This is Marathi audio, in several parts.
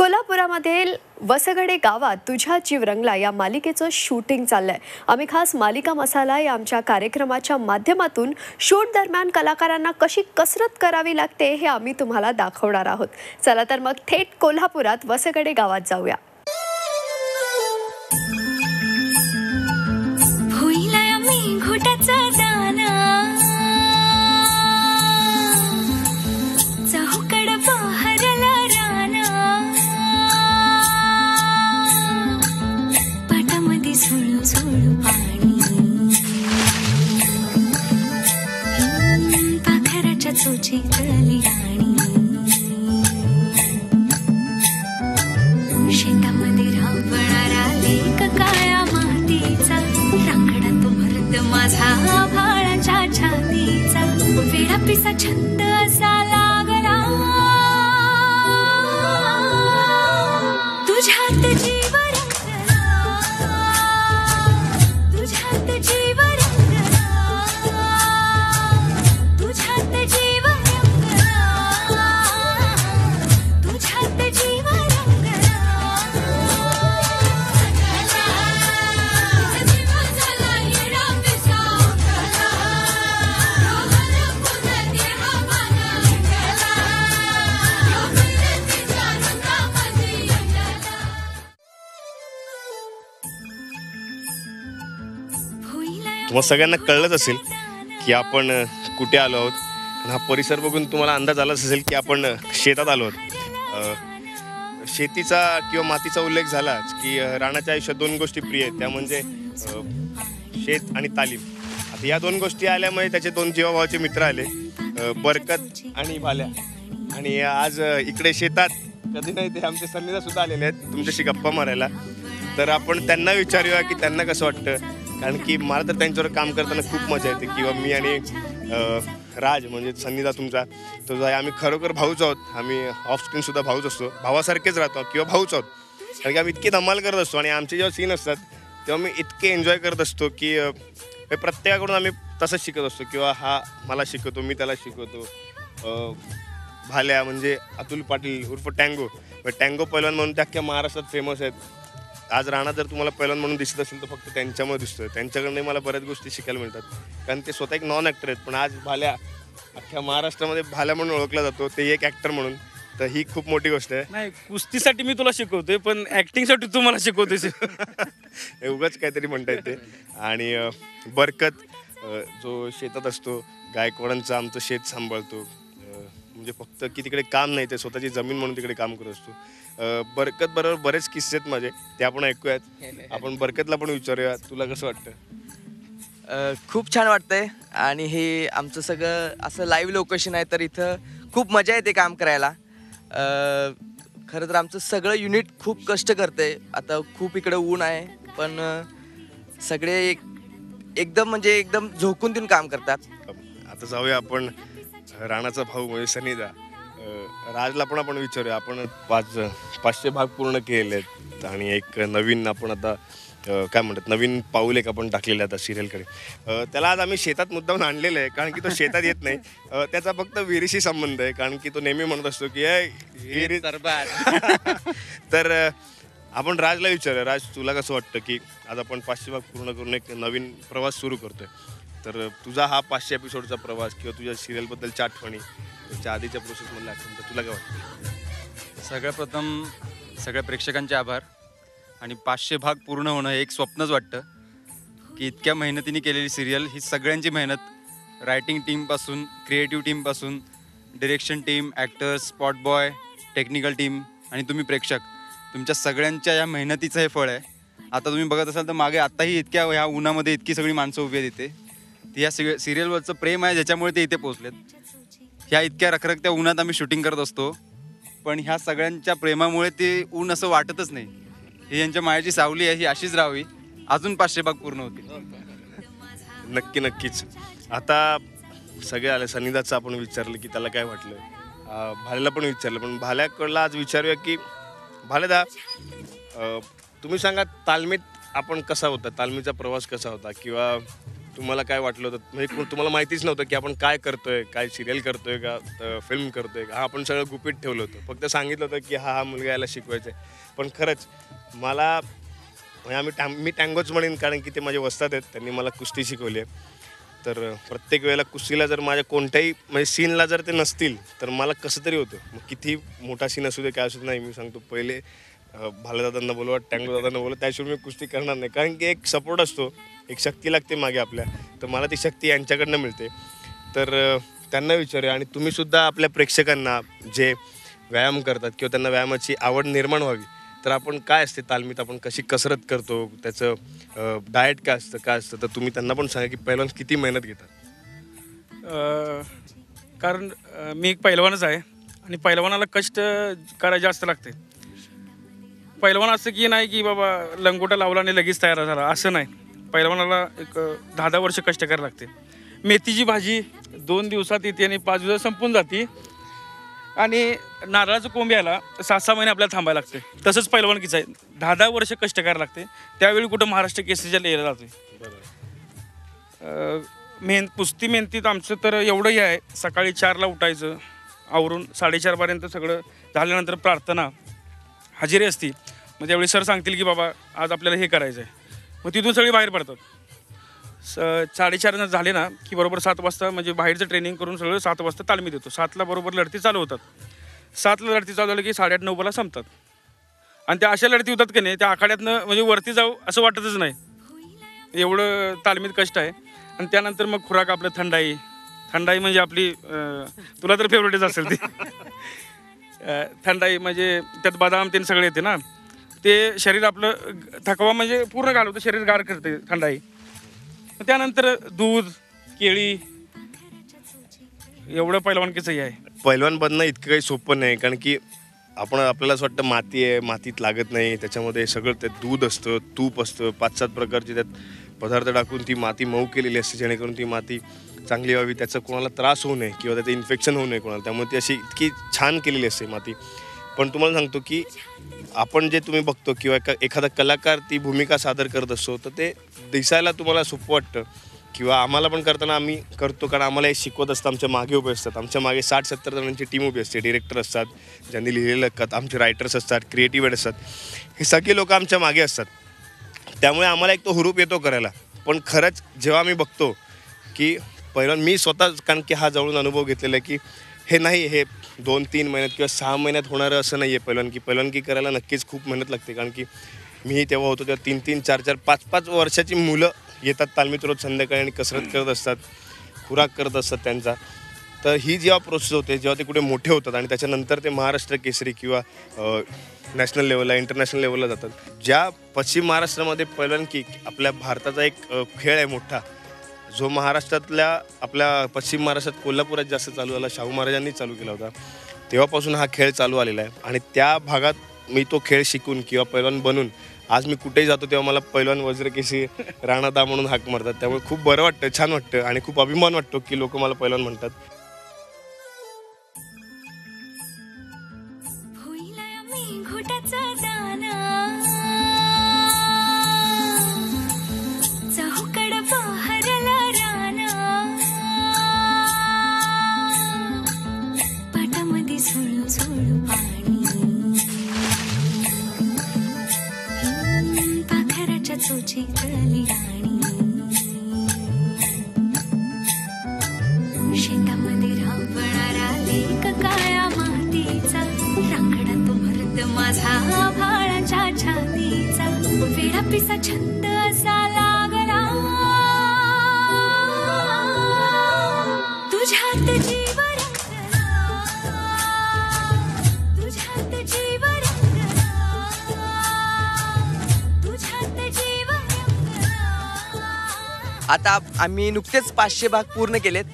कोल्हापुरामधील वसगडे गावात तुझ्या जीव रंगला या मालिकेचं शूटिंग चाललंय। आम्ही खास मालिका मसाला या आमच्या कार्यक्रमाच्या माध्यमातून शूट दरम्यान कलाकारांना कशी कसरत करावी लागते हे आम्ही तुम्हाला दाखवणार आहोत। चला तर मग थेट कोल्हापुरात वसगडे गावात जाऊया। शेतामध्ये राबणारा लेक काळ्या मातीचा, राखडा तो भरत माझा भाळाच्या छातीचा, वेडापिसा छंद असा लागला तुझ्यात जीव रंगला, तुझ्यात जीव रंगला, तुझ्यात जीव रंगला, तुझ्यात जीव रंगला। तुम्हाला सगळ्यांना कळलंच असेल की आपण कुठे आलो आहोत। हा परिसर बघून तुम्हाला अंदाज आलाच असेल की आपण शेतात आलो आहोत। शेतीचा किंवा मातीचा उल्लेख झालाच की राणाच्या आयुष्यात दोन गोष्टी प्रिय आहेत, त्या म्हणजे शेत आणि तालीम। आता या दोन गोष्टी आल्यामुळे त्याचे दोन जीवाभावाचे मित्र आले, बरकत आणि भाल्या। आणि आज इकडे शेतात कधी नाही ते आमचे सन्नीदा सुद्धा आलेले आहेत तुमच्याशी गप्पा मारायला। तर आपण त्यांना विचारूया की त्यांना कसं वाटतं, कारण की मला तर त्यांच्यावर काम करताना खूप मजा येते। किंवा मी आणि राज म्हणजे सन्नीदा तुमचा तो आम्ही खरोखर भाऊच आहोत। आम्ही ऑफ स्क्रीन सुद्धा भाऊच असतो, भावासारखेच राहतो किंवा भाऊच आहोत, कारण की आम्ही इतके धमाल करत असतो। आणि आमचे जेव्हा सीन असतात तेव्हा मी इतके एन्जॉय करत असतो की प्रत्येकाकडून आम्ही तसंच शिकत असतो। किंवा हा मला शिकवतो, मी त्याला शिकवतो। भाल्या म्हणजे अतुल पाटील उर्फ टँगो, टँगो पैलवान म्हणून त्या अख्ख्या महाराष्ट्रात फेमस आहेत। आज राणा जर तुम्हाला पैलवान म्हणून दिसत असेल तर फक्त त्यांच्यामुळे दिसतोय, त्यांच्याकडनं मला बऱ्याच गोष्टी शिकायला मिळतात, कारण ते स्वतः एक नॉन ॲक्टर आहेत। पण आज भाल्या अख्ख्या महाराष्ट्रामध्ये भाल्या म्हणून ओळखला जातो, ते एक ॲक्टर म्हणून, तर ही खूप मोठी गोष्ट आहे। नाही, कुस्तीसाठी मी तुला शिकवतोय पण ॲक्टिंगसाठी तू मला शिकवतोय उगाच काहीतरी म्हणता येते। आणि बरकत जो शेतात असतो, गायकवाडांचं आमचं शेत सांभाळतो, म्हणजे फक्त की तिकडे काम नाही, ते स्वतःची जमीन म्हणून तिकडे काम करत असतो। बरकत बरोबर बरेच किस्से आहेत माझे, ते आपण ऐकूयात। आपण बरकतला पण विचारूया, तुला कसं वाटतं? खूप छान वाटतंय आणि हे आमचं सगळं असं लाईव्ह लोकेशन आहे, तर इथं खूप मजा येते काम करायला। खरं तर आमचं सगळं युनिट खूप कष्ट करतंय। आता खूप इकडं ऊन आहे, पण सगळे एकदम म्हणजे एकदम झोकून देऊन काम करतात। आता जाऊया आपण राणाचा भाऊ म्हणजे सन्नीदा राजला पण आपण विचारूया। आपण 500 भाग पूर्ण केलेले आहेत आणि एक नवीन आपण आता काय म्हणतात नवीन पाऊल एक आपण टाकलेलं आहे आता सिरियलकडे। त्याला आज आम्ही शेतात मुद्दाम आणलेलं आहे, कारण की तो शेतात येत नाही, त्याचा फक्त विहिरीशी संबंध आहे, कारण की तो नेहमी म्हणत असतो की विहिरी तर आपण राजला विचारूया, राज तुला कसं वाटतं की आज आपण 500 भाग पूर्ण करून एक नवीन प्रवास सुरू करतोय, तर तुझा हा 500 एपिसोडचा प्रवास किंवा तुझ्या सिरियलबद्दलच्या आठवणी, त्याच्या आधीच्या प्रोसेसमधल्या आठवणी, तर तुला काय वाटतं? सगळ्यात प्रथम सगळ्या प्रेक्षकांचे आभार। आणि 500 भाग पूर्ण होणं हे एक स्वप्नच वाटतं की इतक्या मेहनतीने केलेली सिरियल, ही सगळ्यांची मेहनत, रायटिंग टीमपासून, क्रिएटिव्ह टीमपासून, direction team, actors, spot boy, technical team आणि तुम्ही प्रेक्षक, तुमच्या सगळ्यांच्या या मेहनतीचं हे फळ आहे। आता तुम्ही बघत असाल तर मागे आत्ताही इतक्या ह्या उन्हामध्ये इतकी सगळी माणसं उभी आहेत इथे, ती ह्या सिरियलवरचं प्रेम आहे ज्याच्यामुळे ते इथे पोहोचलेत। ह्या इतक्या रखरखत्या उन्हात आम्ही शूटिंग करत असतो, पण ह्या सगळ्यांच्या प्रेमामुळे ते ऊन असं वाटतच नाही। ही यांच्या मायाची सावली आहे, ही अशीच राहावी, अजून 500 भाग पूर्ण होतील। नक्की नक्कीच। आता सगळे आले, सन्नीदाचं आपण विचारलं की त्याला काय वाटलं, भाल्याला पण विचारलं, पण भाल्याकडला आज विचारूया की भाल्यादा तुम्ही सांगा तालमीत आपण कसा होता, तालमीचा प्रवास कसा होता, किंवा तुम्हाला काय वाटलं होतं म्हणजे तुम्हाला माहितीच नव्हतं की आपण काय करतोय, काय सिरियल करतोय का फिल्म करतोय का, हा आपण सगळं गुपित ठेवलं होतं. फक्त सांगितलं होतं की हा मुलगा याला शिकवायचा आहे. पण खरंच मला म्हणजे मी टँगोच म्हणेन, कारण की ते माझे वस्ताद आहेत, त्यांनी मला कुस्ती शिकवली आहे. तर प्रत्येक वेळेला कुस्तीला जर माझ्या कोणत्याही म्हणजे सीनला जर ते नसतील तर मला कसं तरी होतं. मग किती मोठा सीन असू दे काय असू दे, नाही मी सांगतो पहिले भालदादांना बोलवा, टँगो दादांना बोलवा, त्याशिवाय मी कुस्ती करणार नाही. कारण की एक सपोर्ट असतो, एक शक्ती लागते मागे आपल्या, तर मला ती शक्ती यांच्याकडनं मिळते. तर त्यांना विचारूया. आणि तुम्हीसुद्धा आपल्या प्रेक्षकांना जे व्यायाम करतात किंवा त्यांना व्यायामाची आवड निर्माण व्हावी, तर आपण काय असते तालमीत, आपण कशी कसरत करतो, त्याचं डाएट काय असतं, तर तुम्ही त्यांना पण सांगा की पहिलवान किती मेहनत घेतात. कारण मी एक पैलवानच आहे आणि पैलवानाला कष्ट करायला जास्त लागते. पैलवान असं की नाही की बाबा लंगोटा लावला आणि लगेच तयार झाला, असं नाही. पैलवानाला एक 10-10 वर्ष कष्ट करायला लागते. मेथीची भाजी 2 दिवसात येते आणि 5 दिवसात संपून जाते. आणि नारळाचं कोंब यायला 6-6 महिने आपल्याला थांबायला लागते. तसंच पैलवानकीचं आहे, 10-10 वर्ष कष्ट करायला लागते. त्यावेळी कुठं महाराष्ट्र केसरीच्या लिहिलं जाते. कुस्ती मेहनतीत आमचं तर एवढंही आहे, सकाळी 4ला उठायचं, आवरून 4:30पर्यंत सगळं झाल्यानंतर प्रार्थना हजेरी असती. मग त्यावेळी सर सांगतील की बाबा आज आपल्याला हे करायचं आहे. मग तिथून सगळी बाहेर पडतात. 4:30 झाले ना की बरोबर 7 वाजता म्हणजे बाहेरचं ट्रेनिंग करून सगळं 7 वाजता तालमीत येतो. 7ला बरोबर लढती चालू होतात. 7ला लढती चालू झाली की 8:30-9ला संपतात. आणि त्या अशा लढती होतात की नाही, त्या आखाड्यातनं म्हणजे वरती जाऊ असं वाटतच नाही, एवढं तालमीत कष्ट आहे. आणि त्यानंतर मग खुराक आपलं थंडाई म्हणजे आपली तुला तर फेवरेटच असेल ती. थंडाई म्हणजे त्यात बदाम ते सगळे येते ना, ते शरीर आपलं थकवा म्हणजे पूर्ण घालवतं, शरीर गार करते थंडाई. त्यानंतर दूध, केळी, एवढं पैलवानकीचंही आहे. पैलवान बनणं इतकं काही सोपं नाही, कारण की आपल्याला असं वाटतं माती आहे, मातीत लागत नाही. त्याच्यामध्ये सगळं त्यात दूध असतं, तूप असतं, 5-7 प्रकारचे त्यात पदार्थ टाकून ती माती मऊ केलेली असते, जेणेकरून ती माती चांगली व्हावी, त्याचा कोणाला त्रास होऊ नये किंवा त्याचं इन्फेक्शन होऊ नये कोणाला. त्यामुळे ती अशी इतकी छान केलेली असते माती. पण तुम्हाला सांगतो की आपण जे तुम्ही बघतो किंवा एखादा कलाकार ती भूमिका सादर करत असतो, तर ते दिसायला तुम्हाला सोपं वाटतं किंवा आम्हाला पण करताना आम्ही करतो, कारण आम्हाला हे शिकवत असतं. आमच्या मागे उभे असतात, आमच्या मागे 60-70 जणांची टीम उभी असते. डिरेक्टर असतात, ज्यांनी लिहिलेलं कथ, आमचे रायटर्स असतात, क्रिएटिव्ह असतात, हे सगळे लोक आमच्या मागे असतात. त्यामुळे आम्हाला एक तो हुरूप येतो करायला. पण खरंच जेव्हा आम्ही बघतो की पहिलं मी स्वतः, कारण की हा जवळून अनुभव घेतलेला आहे की हे नाही, हे 2-3 महिन्यात किंवा 6 महिन्यात होणारं असं नाही आहे. पैलवानकी करायला नक्कीच खूप मेहनत लागते. कारण की मी तेव्हा होतो तेव्हा 3-3, 4-4, 5-5 वर्षाची मुलं येतात तालमीत रोज संध्याकाळी आणि कसरत करत असतात, खुराक करत असतात त्यांचा. तर ही जेव्हा प्रोसेस होते, जेव्हा ते कुठे मोठे होतात आणि त्याच्यानंतर ते महाराष्ट्र केसरी किंवा नॅशनल लेवलला, इंटरनॅशनल लेवलला जातात. ज्या पश्चिम महाराष्ट्रामध्ये पैलवानकी आपल्या भारताचा एक खेळ आहे मोठा, जो महाराष्ट्रातल्या आपल्या पश्चिम महाराष्ट्रात कोल्हापुरात जास्त चालू झाला, शाहू महाराजांनी चालू केला होता, तेव्हापासून हा खेळ चालू आलेला आहे. आणि त्या भागात मी तो खेळ शिकून किंवा पैलवान बनून आज मी कुठेही जातो तेव्हा मला पैलवान वज्रकेशी राणादा म्हणून हाक मारतात. त्यामुळे खूप बरं वाटतं, छान वाटतं आणि खूप अभिमान वाटतो की लोक मला पैलवान म्हणतात. होईल मी घोटाचा दाना चहूकड बहरला राना पाटामध्ये झुळू झुळू पाणी पाखराच्या चोचीतली राणी शेतामध्ये राबणारा लेक काळ्या मातीचा राखडा तो मर्द माझा भाळाच्या छातीचा वेडा पिसा छंद असा लागला तुझ्यात जीव रंगला तुझ्यात जीव रंगला तुझ्यात जीव रंगला. आता आम्ही नुकतेच 500 भाग पूर्ण केलेत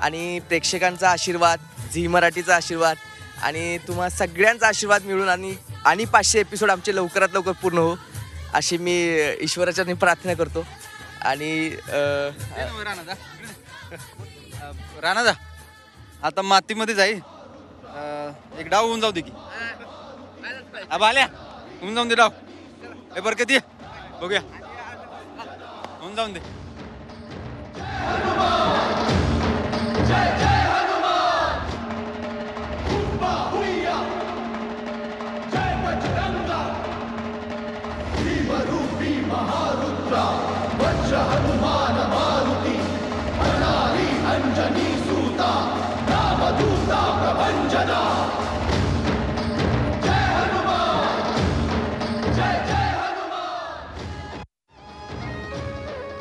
आणि प्रेक्षकांचा आशीर्वाद, झी मराठीचा आशीर्वाद आणि तुम्हा सगळ्यांचा आशीर्वाद मिळून आणि 500 एपिसोड आमचे लवकरात लवकर पूर्ण हो अशी मी ईश्वराच्या प्रार्थना करतो. आणि राणा आता मातीमध्ये जाई, एक डाव होऊन जाऊ दे की आल्या होऊन जाऊन दे डाव. हे बरं कधी बघूया, होऊन जाऊन दे.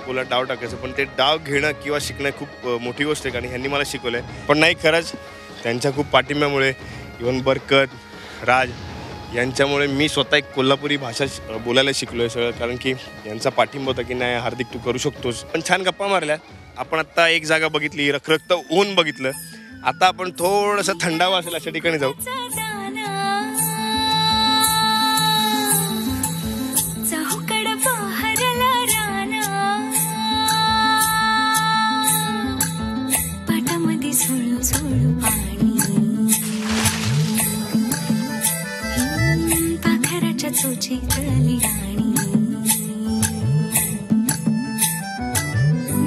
तुला डाव टाकायचं, पण ते डाव घेणं किंवा शिकणं खूप मोठी गोष्ट आहे. कारण ह्यांनी मला शिकवलं आहे. पण नाही, खरंच त्यांच्या खूप पाठिंब्यामुळे, इव्हन बरकत, राज यांच्यामुळे मी स्वतः एक कोल्हापुरी भाषा बोलायला शिकलो आहे सगळं. कारण की यांचा पाठिंबा होता की नाही हार्दिक तू करू शकतोस. पण छान गप्पा मारल्या. आपण आत्ता एक जागा बघितली, रखरखतं ऊन बघितलं. आता आपण थोडंसं थंडावा असेल अशा ठिकाणी जाऊ. चौकड बहरला राना, पाटामध्ये झुळू झुळू पाणी, पाखराच्या चोचीतली राणी,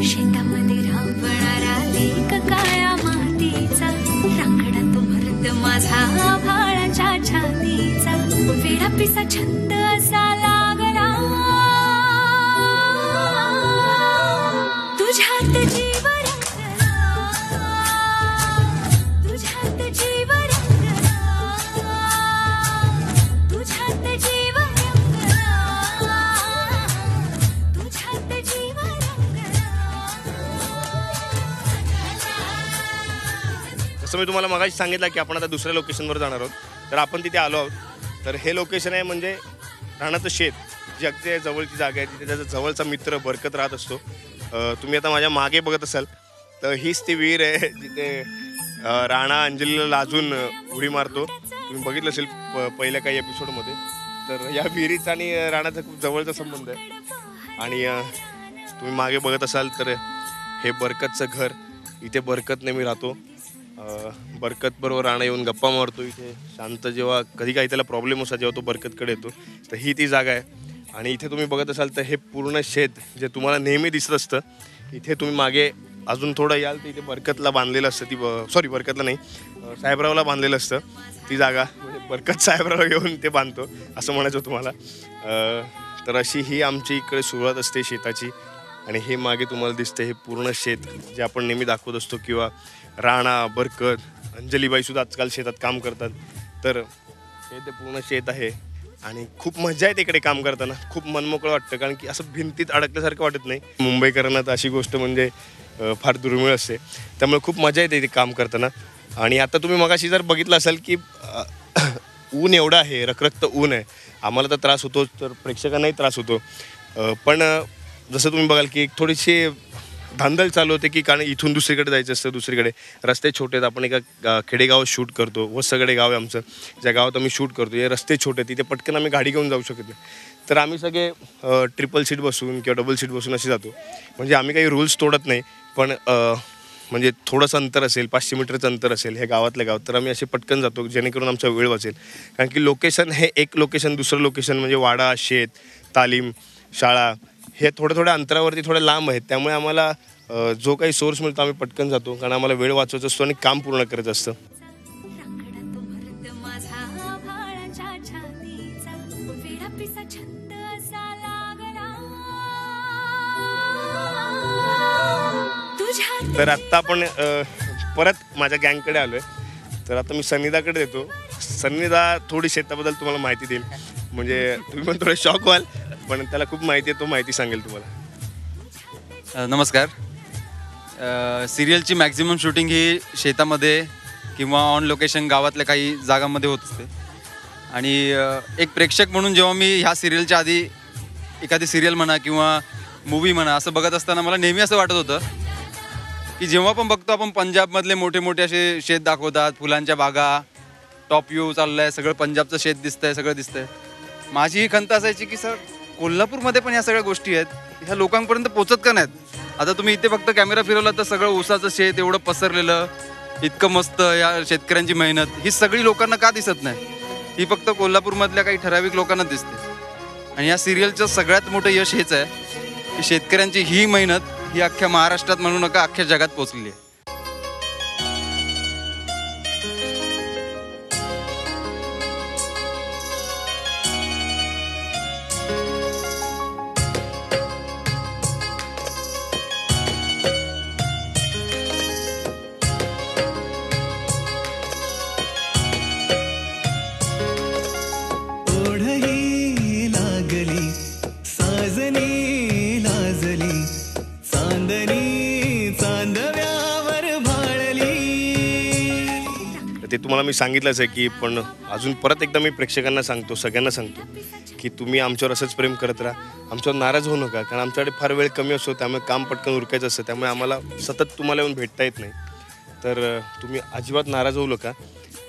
शेतामध्ये राबणारा लेक काळ्या मातीचा, राखडा तो मर्द माझा भाळाच्या छातीचा, वेडा पिसा छंद असा लागला, तुझ्यात जीव रंगला, तुझ्यात जीव रंगला, तुझ्यात जीव रंगला, तुझ्यात जीव रंगला. जसं मी तुम्हाला मगाशी सांगितलं की आपण आता दुसऱ्या लोकेशनवर जाणार आहोत. तर आपण तिथे आलो आहोत. तर हे लोकेशन आहे म्हणजे राणाचं शेत, जी अगदी जवळची जागा आहे. तिथे त्याचा जवळचा मित्र बरकत राहत असतो. तुम्ही आता माझ्या मागे बघत असाल तर हीच ती विहीर आहे जिथे राणा अंजलीला लाजून उडी मारतो. तुम्ही बघितलं असेल पहिल्या काही एपिसोडमध्ये. तर या विहिरीचा आणि राणाचा खूप जवळचा संबंध आहे. आणि तुम्ही मागे बघत असाल तर हे बरकतचं घर. इथे बरकत नेहमी राहतो. बरकत बरोबर राणा येऊन गप्पा मारतो इथे शांत. जेव्हा कधी काही त्याला प्रॉब्लेम असतात जेव्हा तो बरकतकडे येतो. तर ही ती जागा आहे. आणि इथे तुम्ही बघत असाल तर हे पूर्ण शेत जे तुम्हाला नेहमी दिसत असतं. इथे तुम्ही मागे अजून थोडं याल तर इथे बरकतला बांधलेलं असतं. ती सॉरी बरकतला नाही, साहेबरावला बांधलेलं असतं ती जागा. म्हणजे बरकत साहेबराव घेऊन ते बांधतो असं म्हणायचं तुम्हाला. तर अशी ही आमची इकडे सुरुवात असते शेताची. आणि हे मागे तुम्हाला दिसतं हे पूर्ण शेत जे आपण नेहमी दाखवत असतो. किंवा राणा, बरकत, अंजलीबाईसुद्धा आजकाल शेतात काम करतात. तर हे ते पूर्ण शेत आहे. आणि खूप मजा येते इकडे काम करताना. खूप मनमोकळं वाटतं. कारण की असं भिंतीत अडकल्यासारखं वाटत नाही. मुंबईकरांना तर अशी गोष्ट म्हणजे फार दुर्मिळ असते. त्यामुळे खूप मजा येते इथे काम करताना. आणि आता तुम्ही मगाशी जर बघितलं असाल की ऊन एवढं आहे, रखरखतं ऊन आहे. आम्हाला तर त्रास होतो, तर प्रेक्षकांनाही त्रास होतो. पण जसं तुम्ही बघाल की एक थोडीशी धांदल चालू होते की कारण इथून दुसरीकडे जायचं असतं. दुसरीकडे रस्ते छोटे आहेत. आपण एका खेडेगावात शूट करतो. वसगडे गाव आहे आमचं, ज्या गावात आम्ही शूट करतो. हे रस्ते छोटे आहेत. तिथे पटकन आम्ही गाडी घेऊन जाऊ शकत नाही. तर आम्ही सगळे ट्रिपल सीट बसून किंवा डबल सीट बसून असे जातो. म्हणजे आम्ही काही रूल्स तोडत नाही. पण म्हणजे थोडंसं अंतर असेल, 500 मीटरचं अंतर असेल हे गावातल्या गावात, तर आम्ही असे पटकन जातो जेणेकरून आमचा वेळ वाचेल. कारण की लोकेशन हे एक लोकेशन दुसरं लोकेशन म्हणजे वाडा, शेत, तालीम, शाळा हे थोड्या अंतरावरती थोडं लांब आहेत. त्यामुळे आम्हाला जो काही सोर्स मिळतो आम्ही पटकन जातो. कारण आम्हाला वेळ वाचवायचा असतो आणि काम पूर्ण करायचं असतं. राखडा तो मर्द माझा भाळाच्या छातीचा, वेडा पिसा छंद असा लागला, तुझ्यात तर आत्ता आपण परत माझ्या गँगकडे आलो आहे. तर आता मी सन्निधाकडे देतो. सन्निधा थोडी शेताबद्दल तुम्हाला माहिती देईल. म्हणजे तुम्ही पण थोडे शॉक व्हाल, पण त्याला खूप माहिती आहे. तो माहिती सांगेल तुम्हाला. नमस्कार. सिरियलची मॅक्झिमम शूटिंग ही शेतामध्ये किंवा ऑन लोकेशन गावातल्या काही जागांमध्ये होत असते. आणि एक प्रेक्षक म्हणून जेव्हा मी ह्या सिरियलच्या आधी एखादी सिरियल म्हणा किंवा मूवी म्हणा असं बघत असताना मला नेहमी असं वाटत होतं की जेव्हा पण बघतो आपण पंजाबमधले मोठे मोठे असे शेत दाखवतात, फुलांच्या बागा, टॉप व्ह्यू चाललं आहे, सगळं पंजाबचं शेत दिसतंय, सगळं दिसतंय. माझी ही खंत असायची की सर कोल्हापूरमध्ये पण ह्या सगळ्या गोष्टी आहेत, ह्या लोकांपर्यंत पोचत का नाहीत. आता तुम्ही इथे फक्त कॅमेरा फिरवला तर सगळं ऊसाचं शेत एवढं पसरलेलं, इतकं मस्त, या शेतकऱ्यांची मेहनत ही सगळी लोकांना का दिसत नाही. ही फक्त कोल्हापूरमधल्या काही ठराविक लोकांना दिसते. आणि या सिरियलचं सगळ्यात मोठं यश हेच आहे की शेतकऱ्यांची ही मेहनत ही अख्ख्या महाराष्ट्रात म्हणू नका अख्ख्या जगात पोचलेली आहे. ओढही लागली साजनी लाजली चांदणी चांदव्यावर भाळली. ते तुम्हाला मी सांगितलंच आहे की पण अजून परत एकदा मी प्रेक्षकांना सांगतो, सगळ्यांना सांगतो की तुम्ही आमच्यावर असंच प्रेम करत राहा, आमच्यावर नाराज होऊ नका. कारण आमच्याकडे फार वेळ कमी असतो, त्यामुळे काम पटकन उरकायचं असतं, त्यामुळे आम्हाला सतत तुम्हाला येऊन भेटता येत नाही. तर तुम्ही अजिबात नाराज होऊ नका.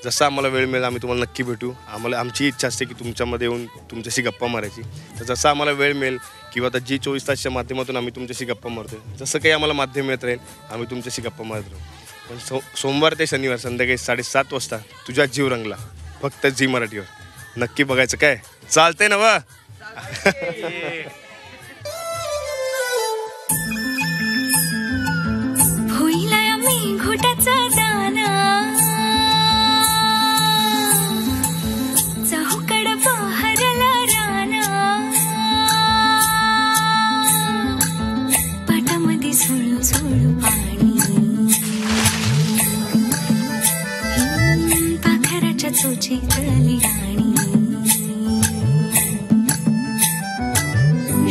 जसा आम्हाला वेळ मिळेल आम्ही तुम्हाला नक्की भेटू. आमची इच्छा असते की तुमच्यामध्ये येऊन तुमच्याशी गप्पा मारायची. तर जसं आम्हाला वेळ मिळेल किंवा आता जी 24 तासच्या माध्यमातून आम्ही तुमच्याशी गप्पा मारतो, जसं काही आम्हाला माध्यम मिळत राहील आम्ही तुमच्याशी गप्पा मारत राहू. पण सोमवार ते शनिवार संध्याकाळी 7:30 वाजता तुझ्या जीव रंगला फक्त झी मराठीवर. नक्की बघायचं काय? चालतंय ना वा? होईला मी घोटाचा दाना चहूकड बहरला राना पाटामध्ये झुळू झुळू पाणी पाखराच्या चोचीतली राणी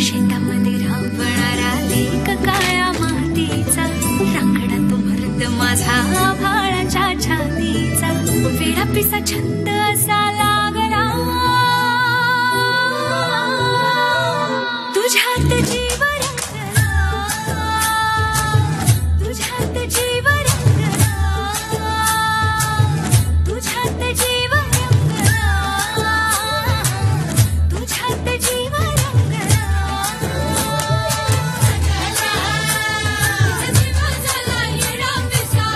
शेतामध्ये राबणारा लेक काळ्या मातीचा राखडा तो मर्द माझा भाळाच्या छातीचा वेडा पिसा छंद असा लागला तुझ्यात जीव रंगला तुझ्यात जीव रंगला तुझ्यात जीव रंगला तुझ्यात जीव रंगला जीव झाला येडा पिसा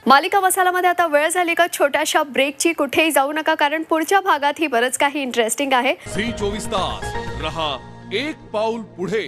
मालिका मसालामध्ये आता वेळ झाली का छोट्याशा ब्रेकची. कुठेही जाऊ नका कारण पुढच्या भागात ही बरंच काही इंटरेस्टिंग आहे. झी 24 तास रहा एक पाऊल पुढे.